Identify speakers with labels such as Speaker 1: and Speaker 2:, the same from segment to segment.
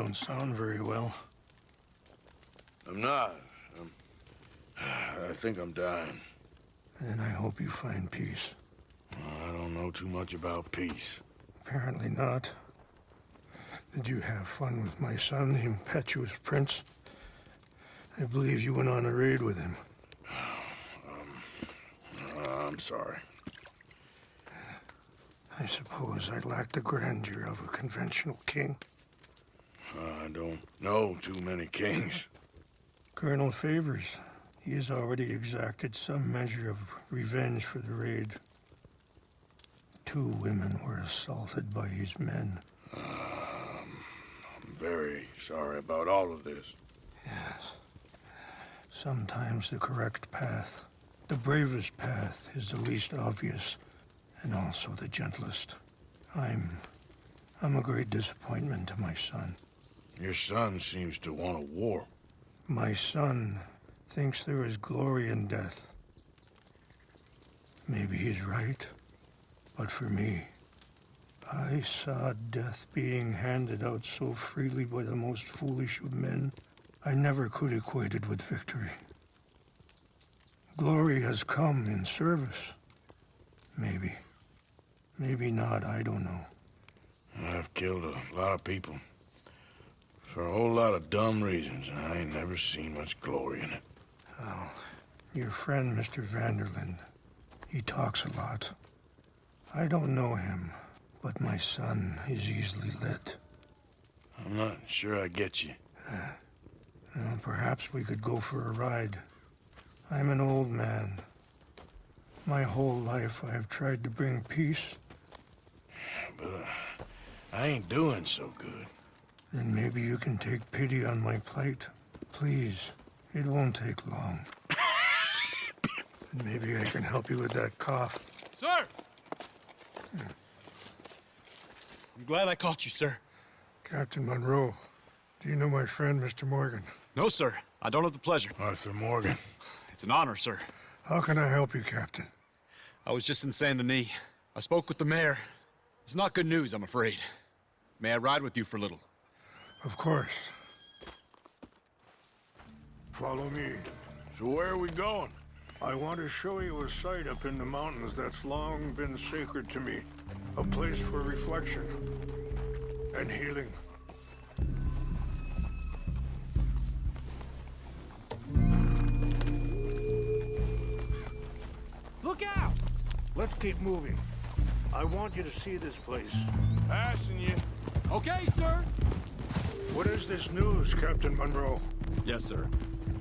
Speaker 1: don't sound very well.
Speaker 2: I'm not. I think I'm dying.
Speaker 1: Then I hope you find peace.
Speaker 2: I don't know too much about peace.
Speaker 1: Apparently not. Did you have fun with my son, the impetuous prince? I believe you went on a raid with him.
Speaker 2: I'm sorry.
Speaker 1: I suppose I lack the grandeur of a conventional king.
Speaker 2: I don't know too many kings.
Speaker 1: Colonel Favors, he has already exacted some measure of revenge for the raid. 2 women were assaulted by his men.
Speaker 2: I'm very sorry about all of this.
Speaker 1: Yes. Sometimes the correct path, the bravest path, is the least obvious, and also the gentlest. I'm a great disappointment to my son.
Speaker 2: Your son seems to want a war.
Speaker 1: My son thinks there is glory in death. Maybe he's right, but for me, I saw death being handed out so freely by the most foolish of men, I never could equate it with victory. Glory has come in service. Maybe. Maybe not, I don't know.
Speaker 2: I've killed a lot of people. For a whole lot of dumb reasons, and I ain't never seen much glory in it.
Speaker 1: Oh, your friend, Mr. Vanderlyn, he talks a lot. I don't know him, but my son is easily led.
Speaker 2: I'm not sure I get you.
Speaker 1: Well, perhaps we could go for a ride. I'm an old man. My whole life I have tried to bring peace.
Speaker 2: But I ain't doing so good.
Speaker 1: Then maybe you can take pity on my plight. Please, it won't take long. And maybe I can help you with that cough.
Speaker 3: Sir! I'm glad I caught you, sir.
Speaker 1: Captain Monroe, do you know my friend, Mr. Morgan?
Speaker 3: No, sir. I don't have the pleasure.
Speaker 2: Arthur Morgan.
Speaker 3: It's an honor, sir.
Speaker 1: How can I help you, Captain?
Speaker 3: I was just in Saint Denis. I spoke with the mayor. It's not good news, I'm afraid. May I ride with you for a little?
Speaker 1: Of course. Follow me.
Speaker 2: So where are we going?
Speaker 1: I want to show you a site up in the mountains that's long been sacred to me. A place for reflection and healing.
Speaker 3: Look out!
Speaker 1: Let's keep moving. I want you to see this place.
Speaker 2: Passing you.
Speaker 3: Okay, sir!
Speaker 1: What is this news, Captain Monroe?
Speaker 3: Yes, sir.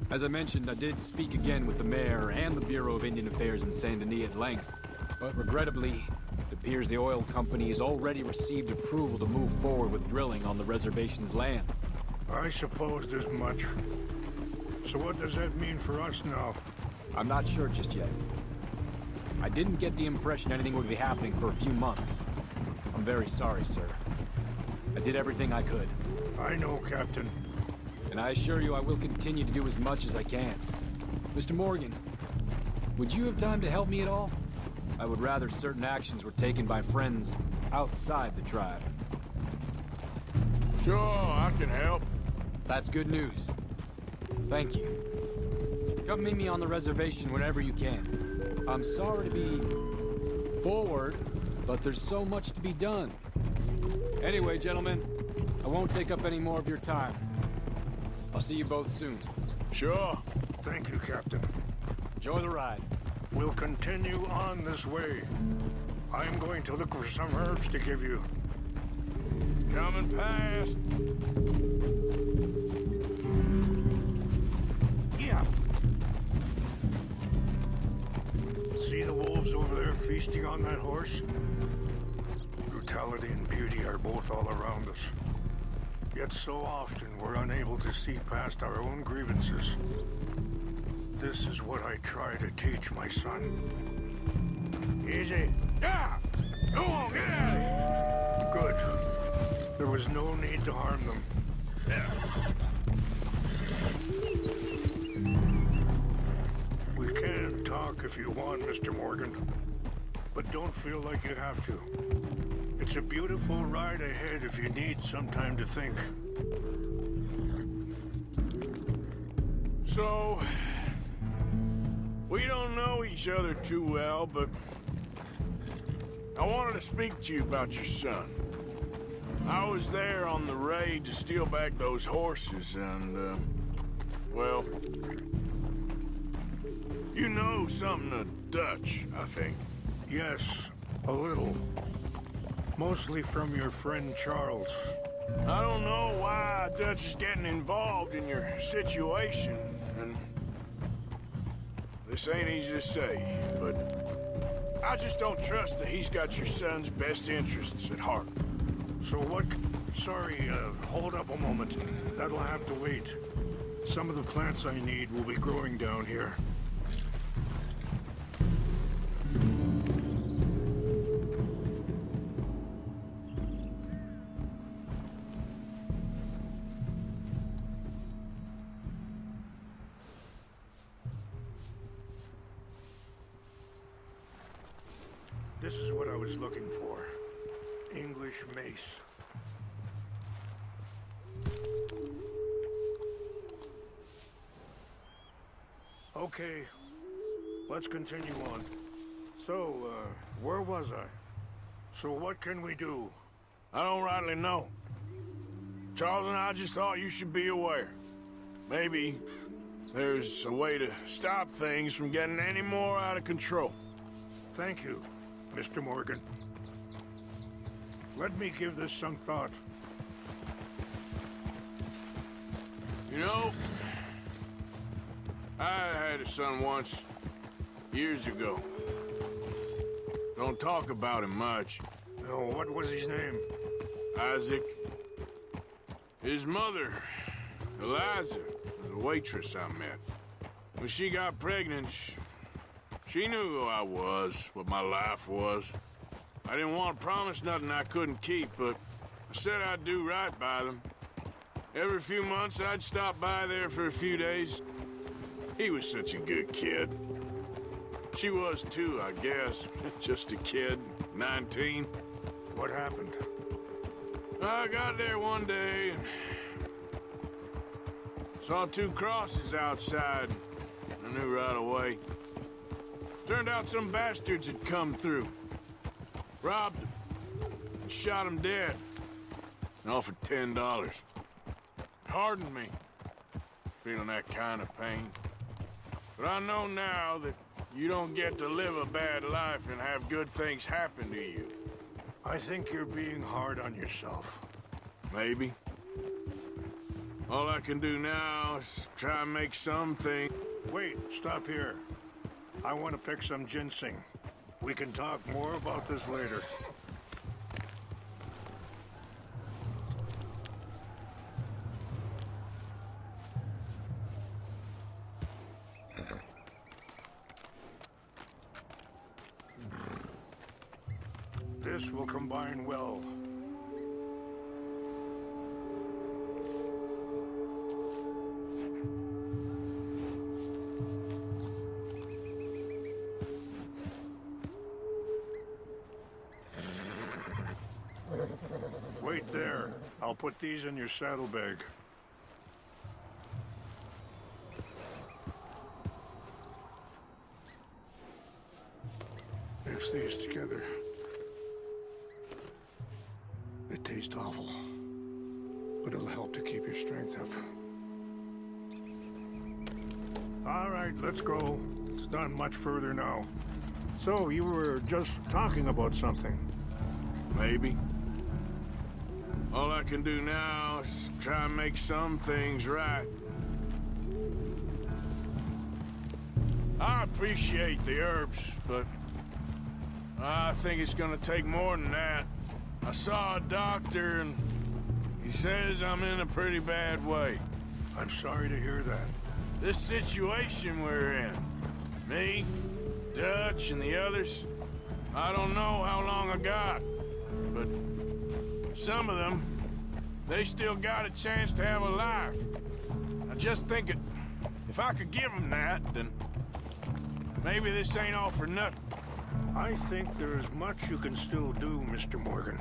Speaker 3: As I mentioned, I did speak again with the mayor and the Bureau of Indian Affairs in Saint Denis at length. But regrettably, it appears the oil company has already received approval to move forward with drilling on the reservation's land.
Speaker 1: I supposed as much. So what does that mean for us now?
Speaker 3: I'm not sure just yet. I didn't get the impression anything would be happening for a few months. I'm very sorry, sir. I did everything I could.
Speaker 1: I know, Captain.
Speaker 3: And I assure you I will continue to do as much as I can. Mr. Morgan, would you have time to help me at all? I would rather certain actions were taken by friends outside the tribe.
Speaker 2: Sure, I can help.
Speaker 3: That's good news. Thank you. Come meet me on the reservation whenever you can. I'm sorry to be forward, but there's so much to be done. Anyway, gentlemen, I won't take up any more of your time. I'll see you both soon.
Speaker 2: Sure.
Speaker 1: Thank you, Captain.
Speaker 3: Enjoy the ride.
Speaker 1: We'll continue on this way. I'm going to look for some herbs to give you.
Speaker 2: Coming past.
Speaker 1: Yeah. See the wolves over there feasting on that horse? Brutality and beauty are both all around us. Yet so often we're unable to see past our own grievances. This is what I try to teach my son. Easy.
Speaker 2: Yeah! Go on, get out of here!
Speaker 1: Good. There was no need to harm them. We can talk if you want, Mr. Morgan. But don't feel like you have to. It's a beautiful ride ahead if you need some time to think.
Speaker 2: So, we don't know each other too well, but I wanted to speak to you about your son. I was there on the raid to steal back those horses, and, well, you know something of Dutch, I think.
Speaker 1: Yes, a little. Mostly from your friend Charles.
Speaker 2: I don't know why Dutch is getting involved in your situation, and this ain't easy to say, but I just don't trust that he's got your son's best interests at heart.
Speaker 1: So what... Sorry, hold up a moment. That'll have to wait. Some of the plants I need will be growing down here. This is what I was looking for. English mace. Okay, let's continue on. So, where was I? So what can we do?
Speaker 2: I don't rightly know. Charles and I just thought you should be aware. Maybe there's a way to stop things from getting any more out of control.
Speaker 1: Thank you, Mr. Morgan. Let me give this some thought.
Speaker 2: You know, I had a son once, years ago. Don't talk about him much.
Speaker 1: Oh, what was his name?
Speaker 2: Isaac. His mother, Eliza, was a waitress I met. When she got pregnant, she knew who I was, what my life was. I didn't want to promise nothing I couldn't keep, but I said I'd do right by them. Every few months, I'd stop by there for a few days. He was such a good kid. She was too, I guess. Just a kid, 19.
Speaker 1: What happened?
Speaker 2: I got there one day and saw two crosses outside. I knew right away. Turned out some bastards had come through. Robbed them. And shot them dead. And offered $10. Hardened me. Feeling that kind of pain. But I know now that you don't get to live a bad life and have good things happen to you.
Speaker 1: I think you're being hard on yourself.
Speaker 2: Maybe. All I can do now is try and make something.
Speaker 1: Wait, stop here. I want to pick some ginseng. We can talk more about this later. This will combine well. Wait there. I'll put these in your saddlebag. Mix these together. It tastes awful, but it'll help to keep your strength up. All right, let's go. It's not much further now. So, you were just talking about something.
Speaker 2: Maybe. All I can do now is try and make some things right. I appreciate the herbs, but I think it's gonna take more than that. I saw a doctor and he says I'm in a pretty bad way.
Speaker 1: I'm sorry to hear that.
Speaker 2: This situation we're in, me, Dutch, and the others, I don't know how long I got, but some of them, they still got a chance to have a life. I just think if I could give them that, then maybe this ain't all for nothing.
Speaker 1: I think there is much you can still do, Mr. Morgan.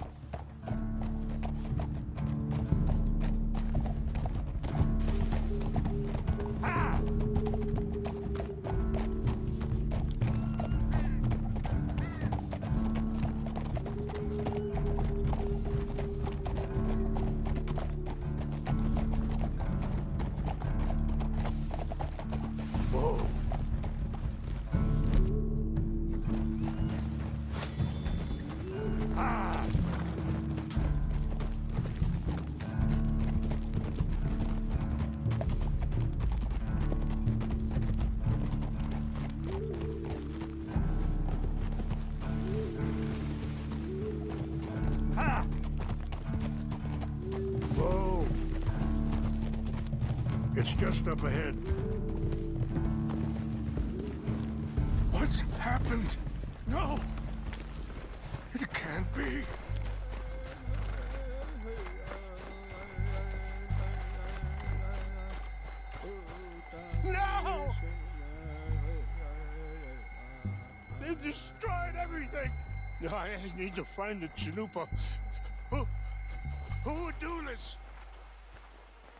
Speaker 1: just up ahead. What's happened? No! It can't be. No! They destroyed everything! I need to find the Chanupa. Who would do this?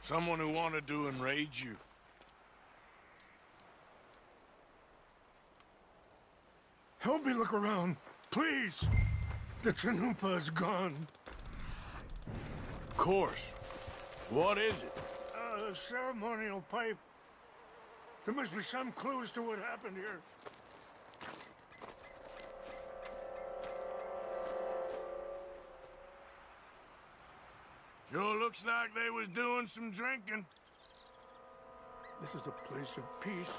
Speaker 2: Someone who wanted to enrage you.
Speaker 1: Help me look around, please. The Chanupa is gone.
Speaker 2: Of course. What is it?
Speaker 1: A ceremonial pipe. There must be some clues to what happened here.
Speaker 2: Sure looks like they was doing some drinking.
Speaker 1: This is a place of peace.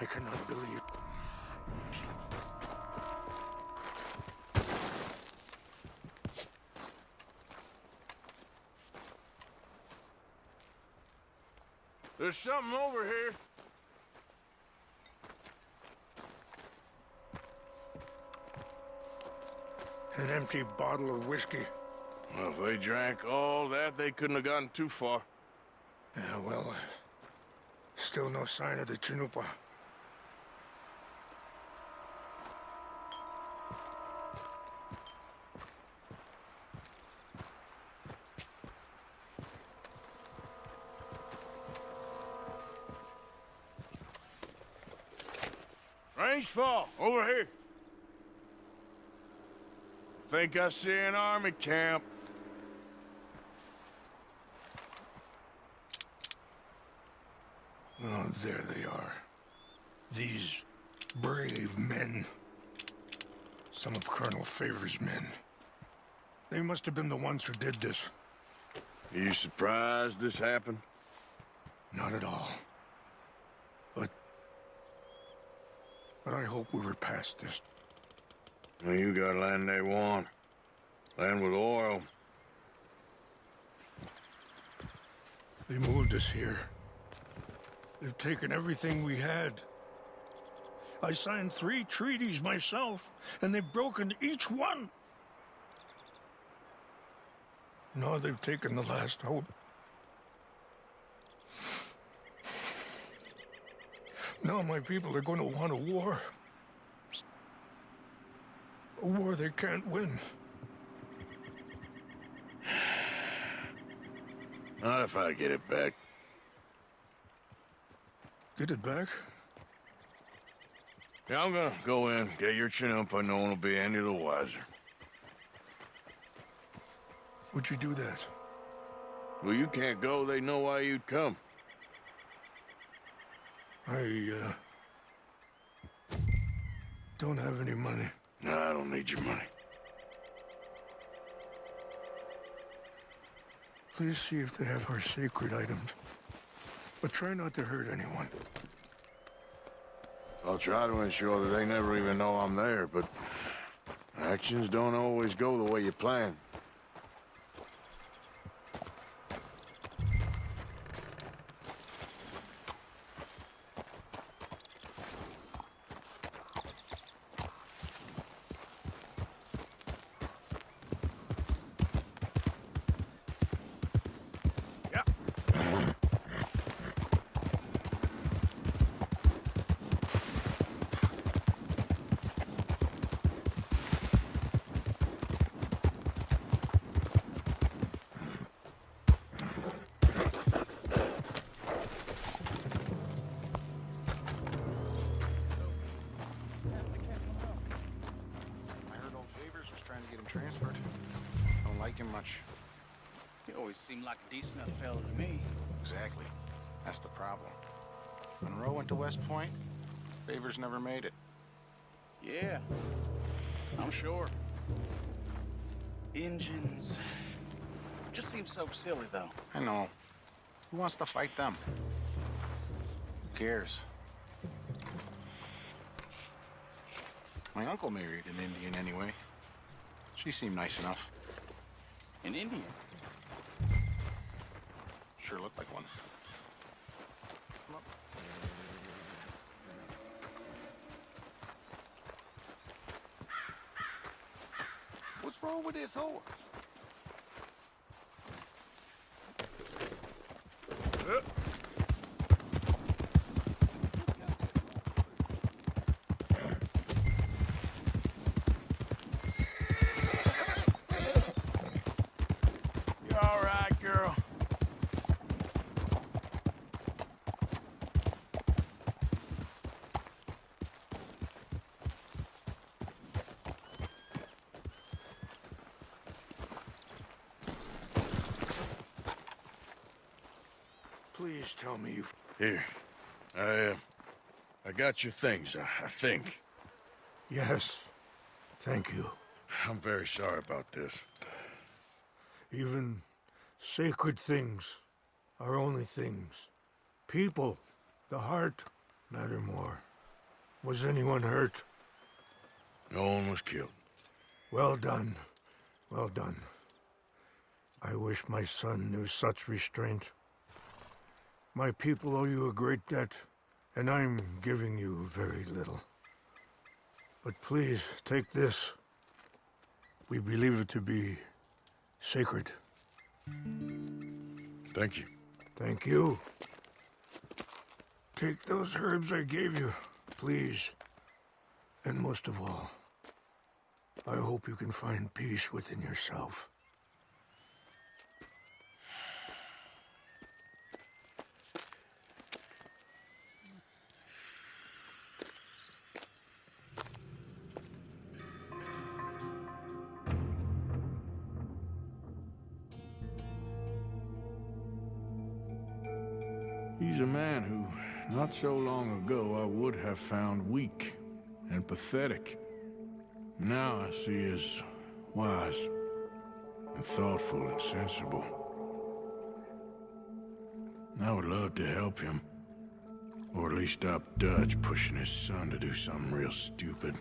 Speaker 1: I cannot believe.
Speaker 2: There's something over here.
Speaker 1: An empty bottle of whiskey.
Speaker 2: Well, if they drank all that, they couldn't have gotten too far.
Speaker 1: Yeah, well, still no sign of the Chanupa.
Speaker 2: Range fall, over here. Think I see an army camp.
Speaker 1: Oh, there they are. These brave men. Some of Colonel Favor's men. They must have been the ones who did this.
Speaker 2: Are you surprised this happened?
Speaker 1: Not at all. But I hope we were past this.
Speaker 2: Well, you got land they want. Land with oil.
Speaker 1: They moved us here. They've taken everything we had. I signed 3 treaties myself, and they've broken each one. Now they've taken the last hope. Now my people are going to want a war. A war they can't win.
Speaker 2: Not if I get it back.
Speaker 1: Get it back?
Speaker 2: Yeah, I'm gonna go in, get your Chanupa, no one will be any the wiser.
Speaker 1: Would you do that?
Speaker 2: Well, you can't go, they know why you'd come.
Speaker 1: I don't have any money.
Speaker 2: No, I don't need your money.
Speaker 1: Please see if they have our sacred items. But try not to hurt anyone.
Speaker 2: I'll try to ensure that they never even know I'm there, but actions don't always go the way you plan.
Speaker 4: Transferred. Don't like him much.
Speaker 5: He always seemed like a decent enough fella to me.
Speaker 4: Exactly. That's the problem. Monroe went to West Point. Favors never made it.
Speaker 5: Yeah, I'm sure. Engines. Just seems so silly, though.
Speaker 4: I know. Who wants to fight them? Who cares? My uncle married an Indian anyway. She seemed nice enough.
Speaker 5: An Indian?
Speaker 4: Sure looked like one.
Speaker 6: What's wrong with this horse?
Speaker 2: You all right, girl?
Speaker 1: Please tell me you've...
Speaker 2: Here. I got your things, I think.
Speaker 1: Yes. Thank you.
Speaker 2: I'm very sorry about this.
Speaker 1: Even sacred things are only things. People, the heart, matter more. Was anyone hurt?
Speaker 2: No one was killed.
Speaker 1: Well done. Well done. I wish my son knew such restraint. My people owe you a great debt, and I'm giving you very little. But please, take this. We believe it to be sacred.
Speaker 2: Thank you.
Speaker 1: Thank you. Take those herbs I gave you, please. And most of all, I hope you can find peace within yourself.
Speaker 2: He's a man who, not so long ago, I would have found weak and pathetic. Now I see as wise and thoughtful and sensible. I would love to help him, or at least stop Dutch pushing his son to do something real stupid.